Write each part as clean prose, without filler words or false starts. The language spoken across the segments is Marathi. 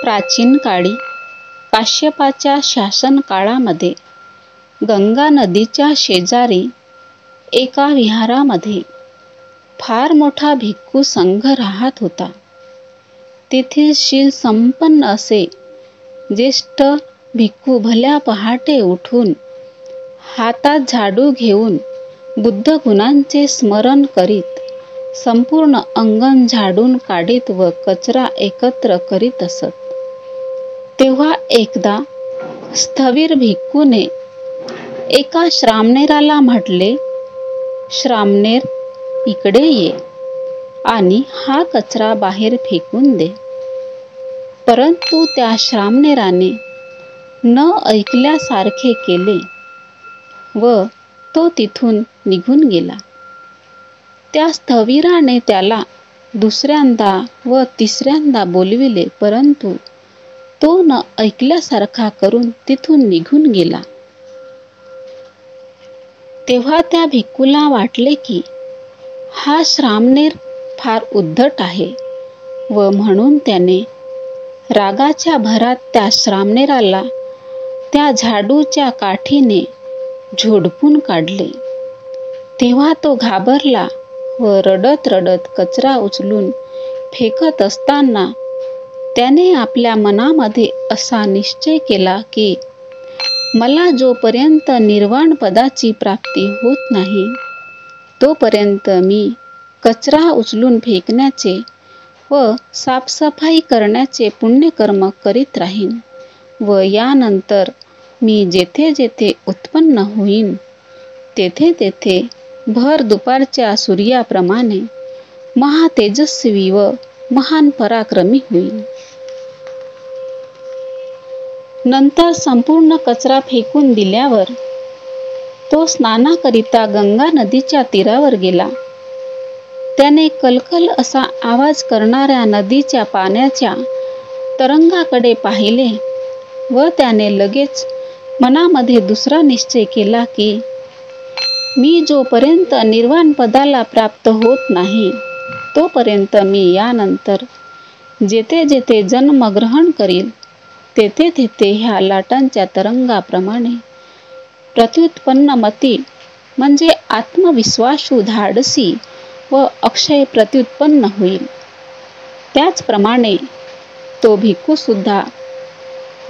प्राचीन काळी काश्यपाच्या शासन काळामध्ये गंगा नदीच्या शेजारी एका विहारामध्ये फार मोठा भिक्खू संघ राहत होता. तेथील शील संपन्न असे ज्येष्ठ भिक्खू भल्या पहाटे उठून हातात झाडू घेऊन बुद्ध गुणांचे स्मरण करीत संपूर्ण अंगण झाडून काढीत व कचरा एकत्र करीत असत. तेव्हा एकदा स्थविर भिक्खूने एका श्रामणेराला म्हटले, श्रामणेर, इकडे ये आणि हा कचरा बाहेर फेकून दे. परंतु त्या श्रामणेराने न ऐकल्यासारखे केले व तो तिथून निघून गेला. त्या स्थविराने त्याला दुसऱ्यांदा व तिसऱ्यांदा बोलविले, परंतु तो न ऐकल्यासारखा करून तिथून निघून गेला. तेव्हा त्या भिक्खूला वाटले की हा श्रामणेर फार उद्धट आहे व म्हणून त्याने रागाच्या भरात त्या श्रामणेराला त्या झाडूच्या काठीने झोडपून काढले. तेव्हा तो घाबरला व रडत रडत कचरा उचलून फेकत असताना त्याने आपल्या मनामध्ये असा निश्चय केला की मला जोपर्यंत निर्वाण पदाची प्राप्ती होत नाही तोपर्यंत मी कचरा उचलून फेकण्याचे व साफसफाई करण्याचे पुण्यकर्म करीत राहीन व यानंतर मी जेथे जेथे उत्पन्न होईन तेथे तेथे भर दुपारच्या सूर्याप्रमाणे महातेजस्वी व महान पराक्रमी होईल. नंतर संपूर्ण कचरा फेकून दिल्यावर तो स्नानाकरिता गंगा नदीच्या तीरावर गेला. त्याने कलकल असा आवाज करणाऱ्या नदीच्या पाण्याच्या तरंगाकडे पाहिले व त्याने लगेच मनामध्ये दुसरा निश्चय केला की मी जोपर्यंत निर्वाण पदाला प्राप्त होत नाही तोपर्यंत मी यानंतर जेथे जेथे जन्म ग्रहण करील तेथे तेथे ह्या लाटांच्या तरंगाप्रमाणे प्रत्युत्पन्नमती म्हणजे आत्मविश्वासू, धाडसी व अक्षय प्रत्युत्पन्न होईल. त्याचप्रमाणे तो भिक्खू सुद्धा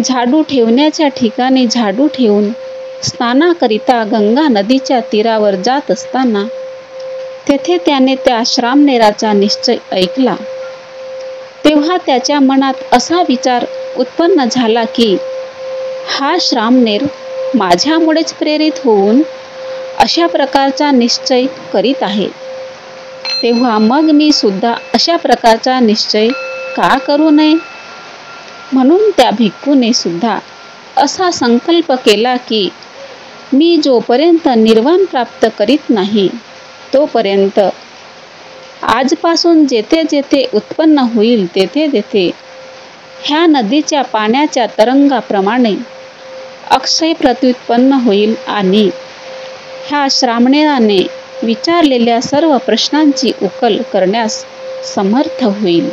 झाडू ठेवण्याच्या ठिकाणी झाडू ठेवून स्नानाकरिता गंगा नदीच्या तीरावर जात असताना तेथे त्याने त्या श्रामणेराचा निश्चय ऐकला. तेव्हा त्याच्या मनात असा विचार उत्पन्न झाला की हा श्रामणेर माझ्यामुळेच प्रेरित होऊन अशा प्रकारचा निश्चय करीत आहे. तेव्हा मग मी सुद्धा अशा प्रकारचा निश्चय का करू नये. म्हणून त्या भिक्खूने सुद्धा असा संकल्प केला की मी जोपर्यंत निर्वाण प्राप्त करीत नाही तोपर्यंत आजपासून जेथे जेथे उत्पन्न होईल तेथे तेथे ह्या नदीच्या पाण्याच्या तरंगाप्रमाणे अक्षय प्रत्युत्पन्न होईल आणि ह्या श्रामणेराने विचारलेल्या सर्व प्रश्नांची उकल करण्यास समर्थ होईल.